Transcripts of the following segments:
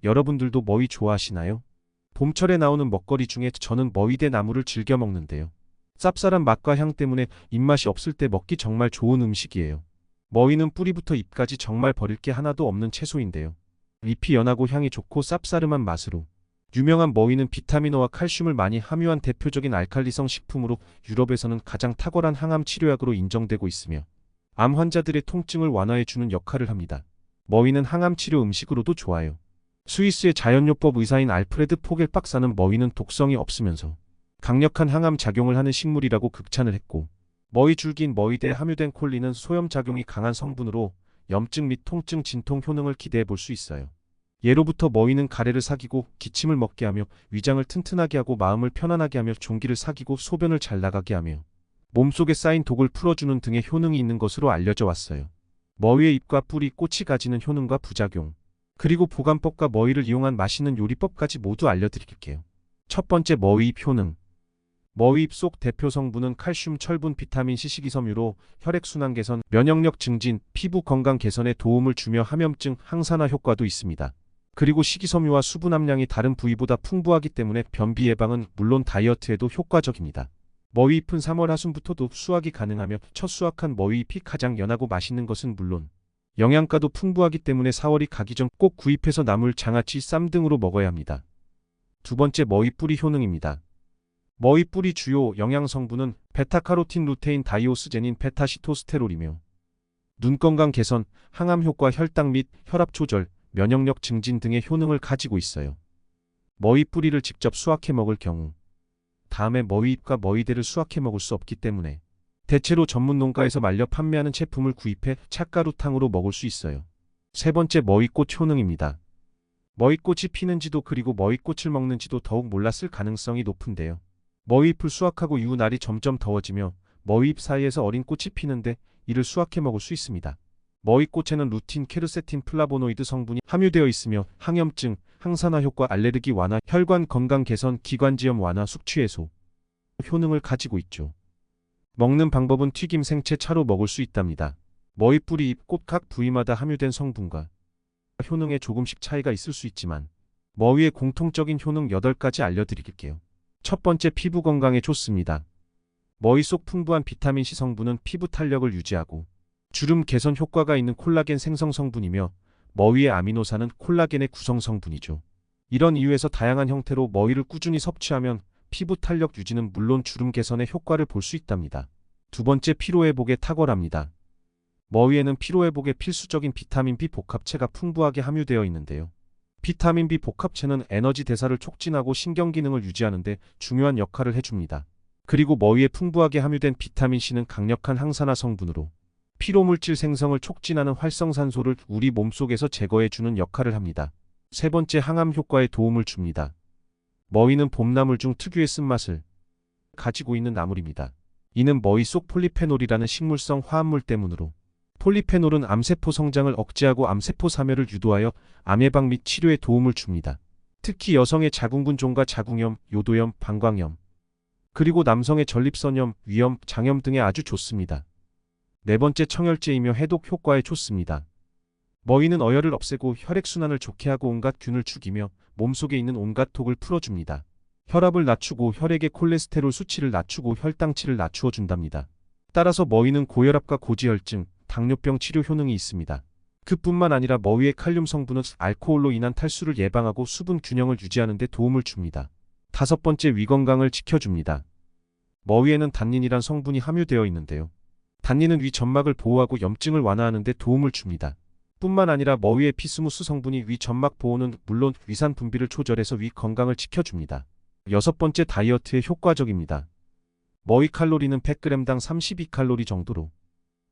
여러분들도 머위 좋아하시나요? 봄철에 나오는 먹거리 중에 저는 머위대 나물을 즐겨 먹는데요. 쌉쌀한 맛과 향 때문에 입맛이 없을 때 먹기 정말 좋은 음식이에요. 머위는 뿌리부터 잎까지 정말 버릴 게 하나도 없는 채소인데요. 잎이 연하고 향이 좋고 쌉싸름한 맛으로 유명한 머위는 비타민O와 칼슘을 많이 함유한 대표적인 알칼리성 식품으로 유럽에서는 가장 탁월한 항암 치료약으로 인정되고 있으며 암 환자들의 통증을 완화해주는 역할을 합니다. 머위는 항암 치료 음식으로도 좋아요. 스위스의 자연요법 의사인 알프레드 포겔 박사는 머위는 독성이 없으면서 강력한 항암 작용을 하는 식물이라고 극찬을 했고, 머위 줄기인 머위대에 함유된 콜린은 소염 작용이 강한 성분으로 염증 및 통증 진통 효능을 기대해 볼 수 있어요. 예로부터 머위는 가래를삭이고 기침을 먹게 하며 위장을 튼튼하게 하고 마음을 편안하게 하며 종기를삭이고 소변을 잘 나가게 하며 몸속에 쌓인 독을 풀어주는 등의 효능이 있는 것으로 알려져 왔어요. 머위의 잎과 뿌리, 꽃이 가지는 효능과 부작용, 그리고 보관법과 머위를 이용한 맛있는 요리법까지 모두 알려드릴게요. 첫 번째, 머위잎 효능. 머위잎 속 대표 성분은 칼슘, 철분, 비타민C, 식이섬유로 혈액순환 개선, 면역력 증진, 피부 건강 개선에 도움을 주며 감염증 항산화 효과도 있습니다. 그리고 식이섬유와 수분 함량이 다른 부위보다 풍부하기 때문에 변비 예방은 물론 다이어트에도 효과적입니다. 머위잎은 3월 하순부터도 수확이 가능하며 첫 수확한 머위잎이 가장 연하고 맛있는 것은 물론 영양가도 풍부하기 때문에 4월이 가기 전 꼭 구입해서 나물, 장아찌, 쌈 등으로 먹어야 합니다. 두 번째, 머위 뿌리 효능입니다. 머위 뿌리 주요 영양 성분은 베타카로틴, 루테인, 다이오스제닌, 베타시토스테롤이며 눈 건강 개선, 항암 효과, 혈당 및 혈압 조절, 면역력 증진 등의 효능을 가지고 있어요. 머위 뿌리를 직접 수확해 먹을 경우 다음에 머위잎과 머위대를 수확해 먹을 수 없기 때문에 대체로 전문 농가에서 말려 판매하는 제품을 구입해 찻가루탕으로 먹을 수 있어요. 세 번째, 머위꽃 효능입니다. 머위꽃이 피는지도 그리고 머위꽃을 먹는지도 더욱 몰랐을 가능성이 높은데요. 머위잎을 수확하고 이후 날이 점점 더워지며 머위잎 사이에서 어린 꽃이 피는데 이를 수확해 먹을 수 있습니다. 머위꽃에는 루틴, 케르세틴, 플라보노이드 성분이 함유되어 있으며 항염증, 항산화 효과, 알레르기 완화, 혈관 건강 개선, 기관지염 완화, 숙취 해소 효능을 가지고 있죠. 먹는 방법은 튀김, 생채, 차로 먹을 수 있답니다. 머위 뿌리, 잎, 꽃 각 부위마다 함유된 성분과 효능에 조금씩 차이가 있을 수 있지만 머위의 공통적인 효능 8가지 알려드릴게요. 첫 번째, 피부 건강에 좋습니다. 머위 속 풍부한 비타민C 성분은 피부 탄력을 유지하고 주름 개선 효과가 있는 콜라겐 생성 성분이며 머위의 아미노산은 콜라겐의 구성 성분이죠. 이런 이유에서 다양한 형태로 머위를 꾸준히 섭취하면 피부 탄력 유지는 물론 주름 개선의 효과를 볼 수 있답니다. 두 번째, 피로회복에 탁월합니다. 머위에는 피로회복에 필수적인 비타민 B 복합체가 풍부하게 함유되어 있는데요. 비타민 B 복합체는 에너지 대사를 촉진하고 신경기능을 유지하는 데 중요한 역할을 해줍니다. 그리고 머위에 풍부하게 함유된 비타민 C는 강력한 항산화 성분으로 피로물질 생성을 촉진하는 활성산소를 우리 몸속에서 제거해주는 역할을 합니다. 세 번째, 항암 효과에 도움을 줍니다. 머위는 봄나물 중 특유의 쓴맛을 가지고 있는 나물입니다. 이는 머위 속 폴리페놀이라는 식물성 화합물 때문으로 폴리페놀은 암세포 성장을 억제하고 암세포 사멸을 유도하여 암 예방 및 치료에 도움을 줍니다. 특히 여성의 자궁근종과 자궁염, 요도염, 방광염, 그리고 남성의 전립선염, 위염, 장염 등에 아주 좋습니다. 네 번째, 청열제이며 해독 효과에 좋습니다. 머위는 어혈을 없애고 혈액순환을 좋게 하고 온갖 균을 죽이며 몸속에 있는 온갖 독을 풀어줍니다. 혈압을 낮추고 혈액의 콜레스테롤 수치를 낮추고 혈당치를 낮추어 준답니다. 따라서 머위는 고혈압과 고지혈증, 당뇨병 치료 효능이 있습니다. 그뿐만 아니라 머위의 칼륨 성분은 알코올로 인한 탈수를 예방하고 수분 균형을 유지하는 데 도움을 줍니다. 다섯 번째, 위 건강을 지켜줍니다. 머위에는 단닌이란 성분이 함유되어 있는데요. 단닌은 위 점막을 보호하고 염증을 완화하는 데 도움을 줍니다. 뿐만 아니라 머위의 피스무스 성분이 위 점막 보호는 물론 위산 분비를 조절해서 위 건강을 지켜줍니다. 여섯 번째, 다이어트에 효과적입니다. 머위 칼로리는 100g당 32칼로리 정도로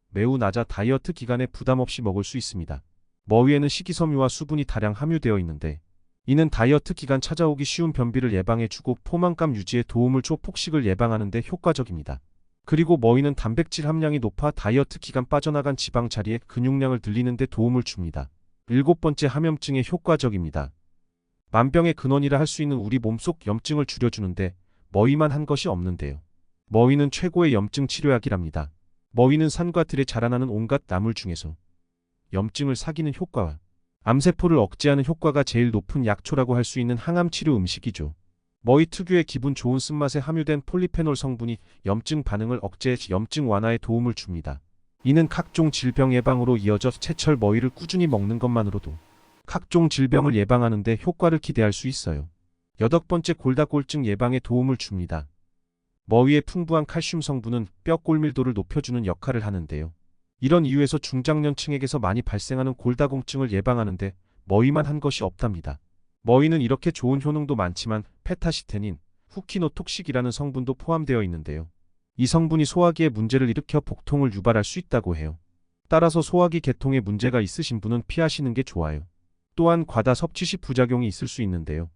매우 낮아 다이어트 기간에 부담 없이 먹을 수 있습니다. 머위에는 식이섬유와 수분이 다량 함유되어 있는데 이는 다이어트 기간 찾아오기 쉬운 변비를 예방해주고 포만감 유지에 도움을 줘 폭식을 예방하는 데 효과적입니다. 그리고 머위는 단백질 함량이 높아 다이어트 기간 빠져나간 지방 자리에 근육량을 늘리는 데 도움을 줍니다. 일곱 번째, 감염증에 효과적입니다. 만병의 근원이라 할 수 있는 우리 몸속 염증을 줄여주는데 머위만 한 것이 없는데요. 머위는 최고의 염증 치료약이랍니다. 머위는 산과 들에 자라나는 온갖 나물 중에서 염증을 사귀는 효과와 암세포를 억제하는 효과가 제일 높은 약초라고 할 수 있는 항암 치료 음식이죠. 머위 특유의 기분 좋은 쓴맛에 함유된 폴리페놀 성분이 염증 반응을 억제해 염증 완화에 도움을 줍니다. 이는 각종 질병 예방으로 이어져 제철 머위를 꾸준히 먹는 것만으로도 각종 질병을 예방하는 데 효과를 기대할 수 있어요. 8번째, 골다골증 예방에 도움을 줍니다. 머위의 풍부한 칼슘 성분은 뼈 골밀도를 높여주는 역할을 하는데요. 이런 이유에서 중장년층에게서 많이 발생하는 골다공증을 예방하는데 머위만 한 것이 없답니다. 머위는 이렇게 좋은 효능도 많지만 페타시테닌, 후키노톡식이라는 성분도 포함되어 있는데요. 이 성분이 소화기에 문제를 일으켜 복통을 유발할 수 있다고 해요. 따라서 소화기 계통에 문제가 있으신 분은 피하시는 게 좋아요. 또한 과다 섭취 시 부작용이 있을 수 있는데요.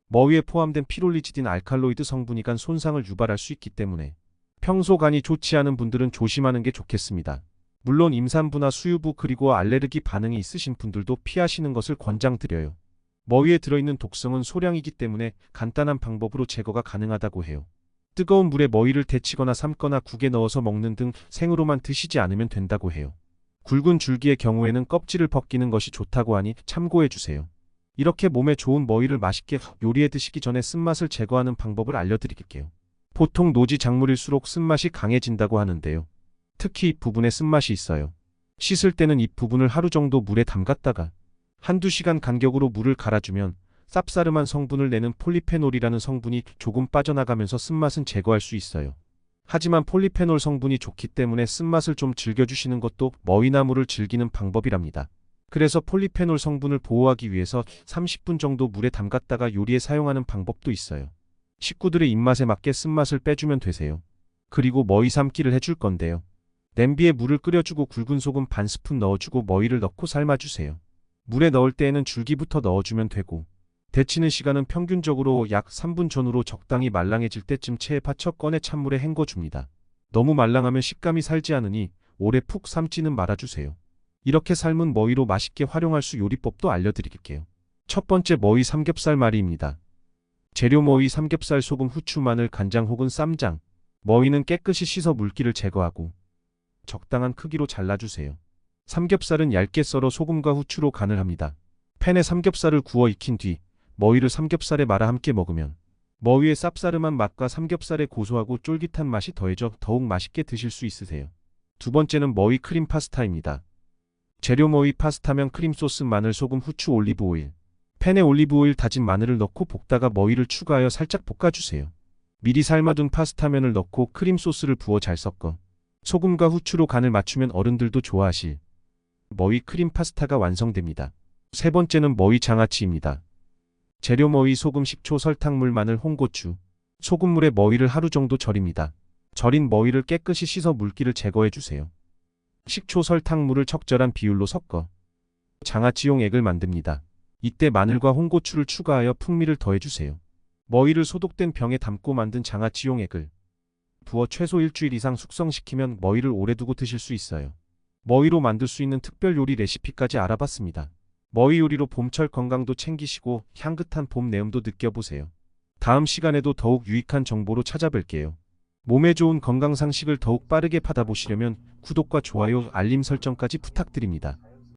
머위에 포함된 피롤리지딘 알칼로이드 성분이 간 손상을 유발할 수 있기 때문에 평소 간이 좋지 않은 분들은 조심하는 게 좋겠습니다. 물론 임산부나 수유부 그리고 알레르기 반응이 있으신 분들도 피하시는 것을 권장드려요. 머위에 들어있는 독성은 소량이기 때문에 간단한 방법으로 제거가 가능하다고 해요. 뜨거운 물에 머위를 데치거나 삶거나 국에 넣어서 먹는 등 생으로만 드시지 않으면 된다고 해요. 굵은 줄기의 경우에는 껍질을 벗기는 것이 좋다고 하니 참고해주세요. 이렇게 몸에 좋은 머위를 맛있게 요리해 드시기 전에 쓴맛을 제거하는 방법을 알려드릴게요. 보통 노지 작물일수록 쓴맛이 강해진다고 하는데요. 특히 잎 부분에 쓴맛이 있어요. 씻을 때는 잎 부분을 하루 정도 물에 담갔다가 한두 시간 간격으로 물을 갈아주면 쌉싸름한 성분을 내는 폴리페놀이라는 성분이 조금 빠져나가면서 쓴맛은 제거할 수 있어요. 하지만 폴리페놀 성분이 좋기 때문에 쓴맛을 좀 즐겨주시는 것도 머위나물을 즐기는 방법이랍니다. 그래서 폴리페놀 성분을 보호하기 위해서 30분 정도 물에 담갔다가 요리에 사용하는 방법도 있어요. 식구들의 입맛에 맞게 쓴맛을 빼주면 되세요. 그리고 머위 삶기를 해줄 건데요. 냄비에 물을 끓여주고 굵은 소금 반 스푼 넣어주고 머위를 넣고 삶아주세요. 물에 넣을 때에는 줄기부터 넣어주면 되고 데치는 시간은 평균적으로 약 3분 전후로 적당히 말랑해질 때쯤 체에 받쳐 꺼내 찬물에 헹궈줍니다. 너무 말랑하면 식감이 살지 않으니 오래 푹 삶지는 말아주세요. 이렇게 삶은 머위로 맛있게 활용할 수 요리법도 알려드릴게요. 첫 번째, 머위 삼겹살말이입니다. 재료: 머위, 삼겹살, 소금, 후추, 마늘, 간장 혹은 쌈장. 머위는 깨끗이 씻어 물기를 제거하고 적당한 크기로 잘라주세요. 삼겹살은 얇게 썰어 소금과 후추로 간을 합니다. 팬에 삼겹살을 구워 익힌 뒤 머위를 삼겹살에 말아 함께 먹으면 머위의 쌉싸름한 맛과 삼겹살의 고소하고 쫄깃한 맛이 더해져 더욱 맛있게 드실 수 있으세요. 두 번째는 머위 크림 파스타입니다. 재료: 머위 파스타면 크림 소스, 마늘, 소금, 후추, 올리브 오일. 팬에 올리브 오일, 다진 마늘을 넣고 볶다가 머위를 추가하여 살짝 볶아주세요. 미리 삶아둔 파스타면을 넣고 크림 소스를 부어 잘 섞어 소금과 후추로 간을 맞추면 어른들도 좋아하실 머위 크림 파스타가 완성됩니다. 세 번째는 머위 장아찌입니다. 재료: 머위, 소금, 식초, 설탕, 물, 마늘, 홍고추. 소금물에 머위를 하루 정도 절입니다. 절인 머위를 깨끗이 씻어 물기를 제거해주세요. 식초, 설탕, 물을 적절한 비율로 섞어 장아찌용 액을 만듭니다. 이때 마늘과 홍고추를 추가하여 풍미를 더해주세요. 머위를 소독된 병에 담고 만든 장아찌용 액을 부어 최소 일주일 이상 숙성시키면 머위를 오래 두고 드실 수 있어요. 머위로 만들 수 있는 특별 요리 레시피까지 알아봤습니다. 머위 요리로 봄철 건강도 챙기시고 향긋한 봄 내음도 느껴보세요. 다음 시간에도 더욱 유익한 정보로 찾아뵐게요. 몸에 좋은 건강 상식을 더욱 빠르게 받아보시려면 구독과 좋아요, 알림 설정까지 부탁드립니다.